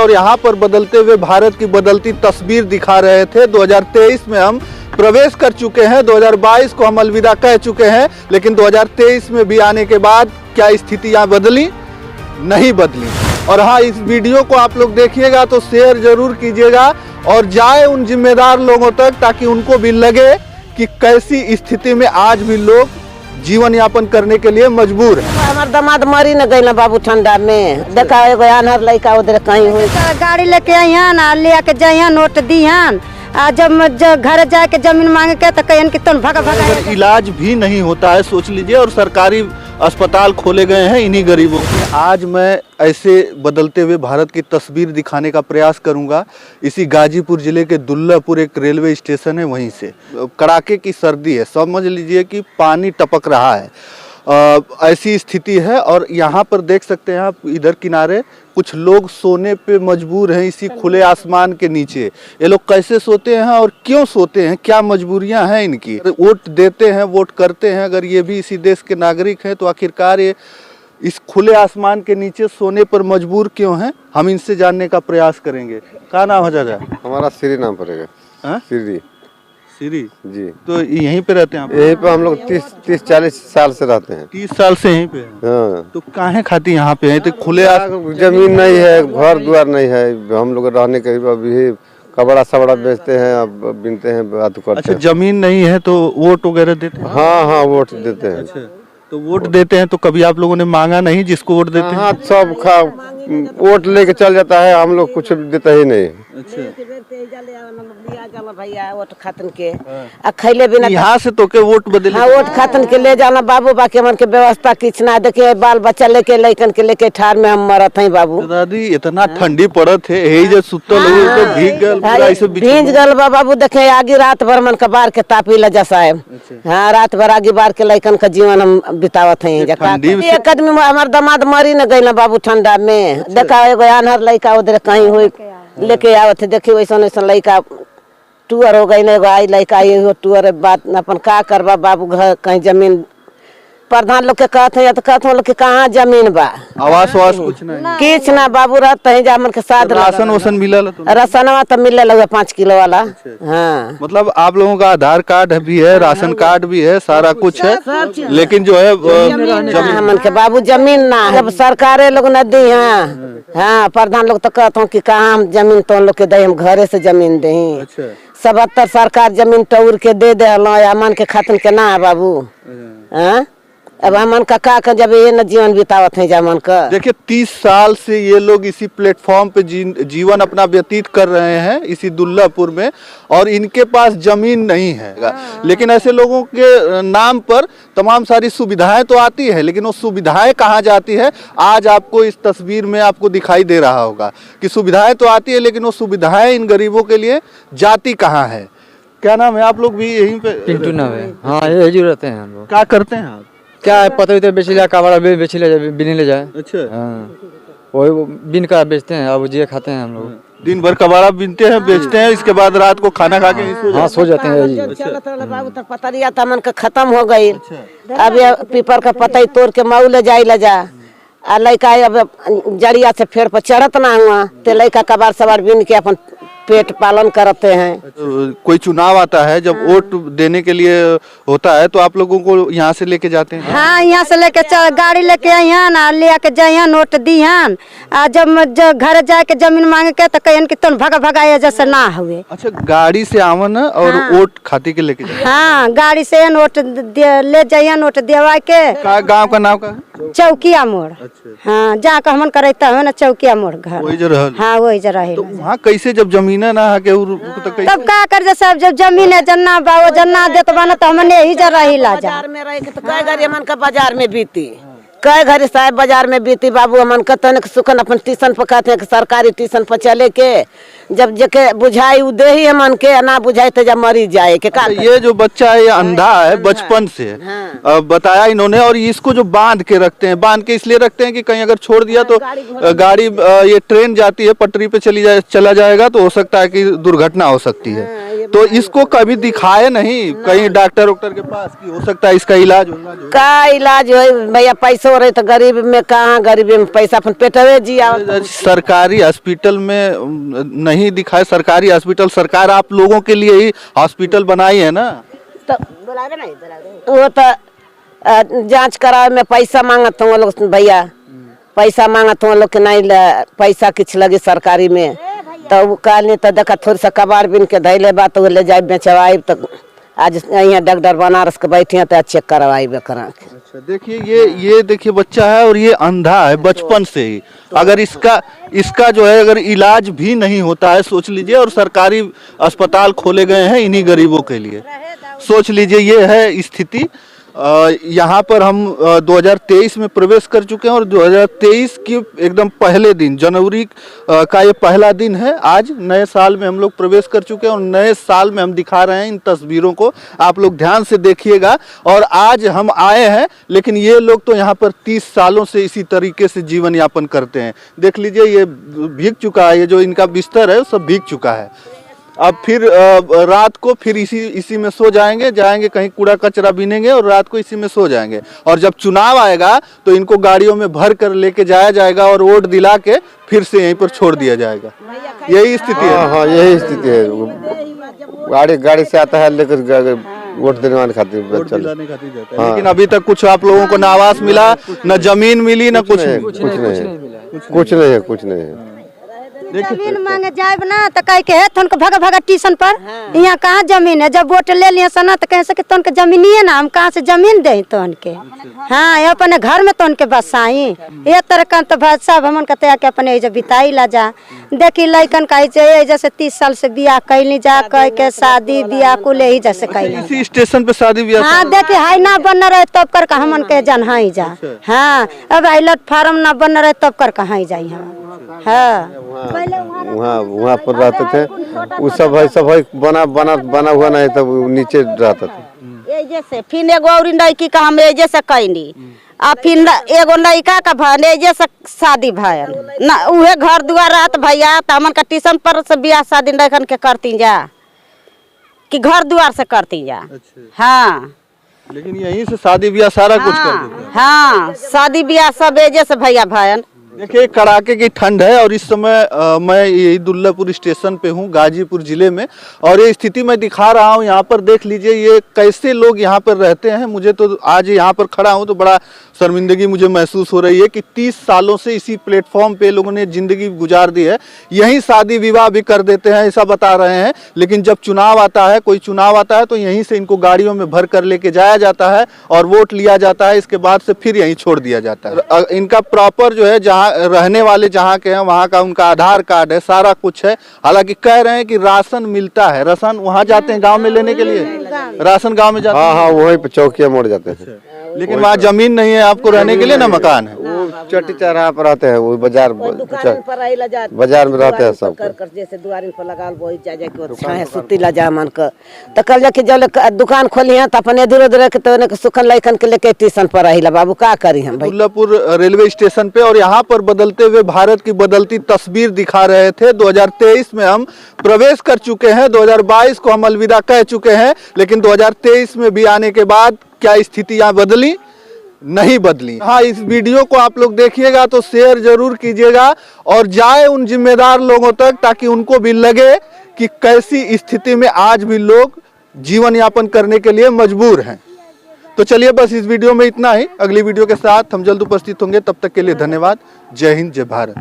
और यहाँ पर बदलते हुए भारत की बदलती तस्वीर दिखा रहे थे। 2023 में हम प्रवेश कर चुके हैं, 2022 को हम अलविदा कह चुके हैं, लेकिन 2023 में भी आने के बाद क्या स्थितियाँ बदली? नहीं बदली। और हाँ, इस वीडियो को आप लोग देखिएगा तो शेयर जरूर कीजिएगा और जाए उन जिम्मेदार लोगों तक, ताकि उनको भी लगे कि कैसी स्थिति में आज भी लोग जीवन यापन करने के लिए मजबूर है। हमार दामाद मरी न गई ना बाबू ठंडा में, देखा एगो अनहर लड़का उधर कहीं हुई। गाड़ी लेके अहन आ ले के जइहन नोट दीहन आ जब घर जाके जमीन मांगे के तो कहन कि तुम भगा भगा। इलाज भी नहीं होता है, सोच लीजिए, और सरकारी अस्पताल खोले गए हैं इन्हीं गरीबों के। आज मैं ऐसे बदलते हुए भारत की तस्वीर दिखाने का प्रयास करूंगा। इसी गाजीपुर जिले के दुल्लापुर एक रेलवे स्टेशन है, वहीं से कड़ाके की सर्दी है, समझ लीजिए कि पानी टपक रहा है, ऐसी स्थिति है। और यहाँ पर देख सकते हैं आप, इधर किनारे कुछ लोग सोने पे मजबूर हैं इसी खुले आसमान के नीचे। ये लोग कैसे सोते हैं और क्यों सोते हैं, क्या मजबूरियां हैं इनकी? वोट देते हैं, वोट करते हैं, अगर ये भी इसी देश के नागरिक हैं तो आखिरकार ये इस खुले आसमान के नीचे सोने पर मजबूर क्यों हैं? हम इनसे जानने का प्रयास करेंगे। क्या नाम है चाचा? हमारा श्री नाम पड़ेगा। श्री श्री जी। तो यहीं पे रहते हैं आप? यहीं पे हम लोग 30-40 साल से रहते हैं। 30 साल से यहीं पे हैं? हाँ। तो काहे खाती यहाँ पे हैं? तो खुले जमीन नहीं है, घर द्वार नहीं है, हम लोग रहने के अभी कपड़ा सबड़ा बेचते हैं, अब बिनते हैं, बात करते हैं। अच्छा, जमीन नहीं है तो वोट वगैरह देते हैं? हाँ, वोट देते हैं। अच्छा, तो वोट देते हैं तो कभी आप लोगों ने मांगा नहीं जिसको वोट देते हैं? हाँ, सब वोट लेके चल जाता है, हम लोग कुछ देते ही नहीं। अच्छा, भैया वोट खातन के खैले बिना यहाँ से तो के वोट बदले? हाँ, वोट खातन के ले जाना बाबू, बाकी मन के व्यवस्था किछ ना देखे, बाल बच्चा लेके लइकन के लेके ठार में हम मरत हैं बाबू। तो दादी इतना ठंडी पड़त है, यही जो सुतल हुए तो भीग गल, पूरा ऐसे भीज गल बाबू। देखे आगे रात भर मन का बार के तापी ला जैसा है। हाँ, रात भर आगे बार के लइकन का जीवन हम बितावत हैं। एक आदमी हमार दामाद मरी न गई ना बाबू ठंडा में, देखा एगो अनहर लड़का उधर कहीं हुई लेके आवत है। देखी वैसा वैसा लड़का टूअर हो गई ना, एगो आई लड़का ये टूअर बात अपन का करबा बाबू। घर कहीं जमीन प्रधान लोग के कहते हैं, तो कहते हैं लोग के कहाँ जमीन बा, आवास वास कुछ नहीं, किछ ना बाबू। रहते हैं जा मन के साथ राशन वसन मिलल? राशनवा तो मिलने लगे 5 किलो वाला। हाँ, मतलब आप लोगों का आधार कार्ड भी है, राशन कार्ड भी है, सारा कुछ है, लेकिन जो है मन के बाबू जमीन ना है। सरकारे लोग न दी है। हाँ, प्रधान लोग तो कहते हैं कि कहाँ हम जमीन तो लोग के दे, हम घरे से जमीन दे। 77 सरकार जमीन टूर के दे दे मन के खातन के ना है बाबू। हाँ, अब हमन का जब ये न जीवन बितावत है जमन का। देखिए 30 साल से ये लोग इसी प्लेटफॉर्म पे जीवन अपना व्यतीत कर रहे हैं, इसी दुल्लापुर में, और इनके पास जमीन नहीं है। लेकिन ऐसे लोगों के नाम पर तमाम सारी सुविधाएं तो आती है, लेकिन वो सुविधाएं कहाँ जाती है? आज आपको इस तस्वीर में आपको दिखाई दे रहा होगा कि सुविधाएं तो आती है, लेकिन वो सुविधाएं इन गरीबों के लिए जाती कहाँ है? क्या नाम है? आप लोग भी यहीं पे? पिंटू नाम है। हाँ, यही रहते हैं हम लोग। क्या करते हैं आप? क्या है पता ही बेच लिया, कपड़ा बेच ले जाए, बिन ले जाए। अच्छा, हाँ, वही बिन का बेचते हैं, अब ये खाते हैं हम लोग। दिन भर कबाड़ा बिनते हैं, बेचते हैं, इसके बाद रात को खाना खा के हाँ सो जाते हैं जी। बाबू तो पतरिया मन का खत्म हो गई। अब ये पीपर का पतई तोड़ के मऊ ले जाई ला जा, आ लड़का अब जड़िया से फेर पर चढ़त ना हुआ, तो लड़का कबाड़ सवार बिन के अपन पेट पालन करते हैं। कोई चुनाव आता है, जब वोट देने के लिए होता है तो आप लोगों को यहाँ से लेके जाते हैं? हाँ, यहाँ से लेके गाड़ी लेके अहन आ ले के जइहन नोट दीहन आ जब घर जाके जमीन मांगे के तो कहन कि तुम भगा भगा जैसे ना हुए। और गाड़ी से आवन और वोट खाते के लेके जाते? हाँ, गाड़ी से नोट ले जइहन, नोट देवा के। गाँव का नाम का? चौकिया मोड़। हाँ, जहाँ का हमन करता है ना चौकिया मोड़ घर। वही जो रहल? हाँ, वही जो रहे। वहाँ कैसे जब जमीन ना के तब का कर सब जब जमीन है जन्ना बाबू जन्ना देत बना तो हमने ही जरा ही ला जा। बाजार में रह के तो कई घड़ी मन का बाजार में बीती, कई घड़ी साहब बाजार में बीती बाबू। मन का तन सुखन अपन ट्यूशन पर कहते हैं, सरकारी ट्यूशन पर चले के जब जके बुझाई उ दे ही मन के, ना बुझाई तो जब मरी जाए के। ये जो बच्चा है ये अंधा है बचपन से। बताया इन्होंने, और इसको जो बांध के रखते हैं, बांध के इसलिए रखते हैं कि कहीं अगर छोड़ दिया तो गाड़ी ये ट्रेन जाती है पटरी पे चला जाएगा तो हो सकता है कि दुर्घटना हो सकती है। तो इसको कभी दिखाए नहीं कहीं डॉक्टर वॉक्टर के पास कि हो सकता है इसका इलाज होना जो का इलाज हो भैया, पैसा हो रहे तो गरीब में कहाँ, गरीबी में पैसा अपन पेटवे जिया। सरकारी हॉस्पिटल में नहीं दिखाए। सरकारी हॉस्पिटल सरकार आप लोगों के लिए ही हॉस्पिटल बनाई है ना, तो वो तो जांच करावे में पैसा मांगत हूँ लोग भैया, पैसा मांगत हूँ लोग के नहीं पैसा किछ लगे सरकारी में, तो वो कहने तो देखा थोड़ी सा कबाड़ बिन के धैले बा तो ले जाए बेचवाई, तो आज यहाँ डॉक्टर बनारस के बैठे हैं तो चेक करवाई करा के। अच्छा देखिए ये देखिए बच्चा है और ये अंधा है बचपन से ही। अगर इसका जो है अगर इलाज भी नहीं होता है सोच लीजिए, और सरकारी अस्पताल खोले गए हैं इन्हीं गरीबों के लिए, सोच लीजिए ये है स्थिति। यहाँ पर हम 2023 में प्रवेश कर चुके हैं और 2023 की एकदम पहले दिन जनवरी का ये पहला दिन है। आज नए साल में हम लोग प्रवेश कर चुके हैं और नए साल में हम दिखा रहे हैं इन तस्वीरों को, आप लोग ध्यान से देखिएगा। और आज हम आए हैं, लेकिन ये लोग तो यहाँ पर 30 सालों से इसी तरीके से जीवन यापन करते हैं। देख लीजिए ये भीग चुका है, ये जो इनका बिस्तर है सब भीग चुका है। अब फिर रात को फिर इसी में सो जाएंगे कहीं कूड़ा कचरा बीनेंगे और रात को इसी में सो जाएंगे। और जब चुनाव आएगा तो इनको गाड़ियों में भर कर लेके जाया जाएगा और वोट दिला के फिर से यहीं पर छोड़ दिया जाएगा। यही स्थिति है। हाँ यही स्थिति है। गाड़ी से आता है लेकर वोट दिलवाने खातिर जाता है। लेकिन अभी तक कुछ आप लोगों को न आवास मिला, न जमीन मिली, न कुछ नहीं है। जमीन मांगे जाए ना तो कह के है तुमको भगा भगा स्टेशन पर, यहाँ कहाँ जमीन है। जब वोट ले लिया सना तो कह सके तुमके जमीन ही है ना, हम कहाँ से जमीन दे तो उनके। हाँ ये अपने घर में तो उनके बसाई ये तरह का तो सब हमन कहते के अपने जब बिताई ला जा। देखी लइकन कहे जैसे 30 साल से बियाह कैली जा कह के शादी बियाह को ले ही जैसे कैली इसी स्टेशन पे शादी बियाह। हाँ देखी हाई ना बन रहे तब कर हमन के जन जा। हाँ अब आइलट फार्म ना बन रहे तब कर कहाँ जाई हम। हाँ वहाँ पर रहते थे, वो सब है बना हुआ नहीं तब नीचे रहता था। जैसे फिर एगो और लड़की का हम जैसे कैनी, आ फिर एगो लड़का का भले जैसे शादी भयल ना, उहे घर दुआर रहत भैया तो हमन का ट्यूशन पर से बियाह शादी लड़कन के करती जा कि घर दुआर से करती जा। हाँ लेकिन यहीं से शादी ब्याह सारा कुछ कर देते हैं। हाँ शादी ब्याह सब जैसे भैया भयन। देखिए कड़ाके की ठंड है और इस समय मैं यही दुल्लापुर स्टेशन पे हूँ गाजीपुर जिले में, और ये स्थिति मैं दिखा रहा हूँ। यहाँ पर देख लीजिए ये कैसे लोग यहाँ पर रहते हैं। मुझे तो आज यहाँ पर खड़ा हूँ तो बड़ा शर्मिंदगी मुझे महसूस हो रही है कि 30 सालों से इसी प्लेटफॉर्म पे लोगों ने जिंदगी गुजार दी है। यहीं शादी विवाह भी कर देते हैं ऐसा बता रहे हैं, लेकिन जब चुनाव आता है, कोई चुनाव आता है तो यहीं से इनको गाड़ियों में भर कर लेके जाया जाता है और वोट लिया जाता है। इसके बाद से फिर यहीं छोड़ दिया जाता है। इनका प्रॉपर जो है जहाँ रहने वाले जहाँ के हैं वहाँ का उनका आधार कार्ड है, सारा कुछ है। हालांकि कह रहे हैं कि राशन मिलता है, राशन वहाँ जाते हैं गांव में लेने के लिए, राशन गांव में जाते हैं। हाँ वहीं पे चौकिया मोड़ जाते हैं, लेकिन वहाँ जमीन नहीं है आपको रहने के लिए, ना मकान है। चट्टी चौराहा पर रहते हैं, वो बाजार में रहते हैं सब। जैसे दुआरिन पर लगाल बोई जा के सुती ला जा मन का तो कल जाके जब दुकान खोली है तो अपन इधर उधर के तो सुखन लइकन के लेके स्टेशन पर रही बाबू का करी हम भाई। दुल्लापुर रेलवे स्टेशन पे और यहाँ पर बदलते हुए भारत की बदलती तस्वीर दिखा रहे थे। 2023 में हम प्रवेश कर चुके हैं, 2022 को हम अलविदा कह चुके हैं, लेकिन 2023 में भी आने के बाद क्या स्थितियां बदली? नहीं बदली। हाँ इस वीडियो को आप लोग देखिएगा तो शेयर जरूर कीजिएगा और जाए उन जिम्मेदार लोगों तक ताकि उनको भी लगे कि कैसी स्थिति में आज भी लोग जीवन यापन करने के लिए मजबूर हैं। तो चलिए बस इस वीडियो में इतना ही। अगली वीडियो के साथ हम जल्द उपस्थित होंगे, तब तक के लिए धन्यवाद। जय हिंद, जय भारत।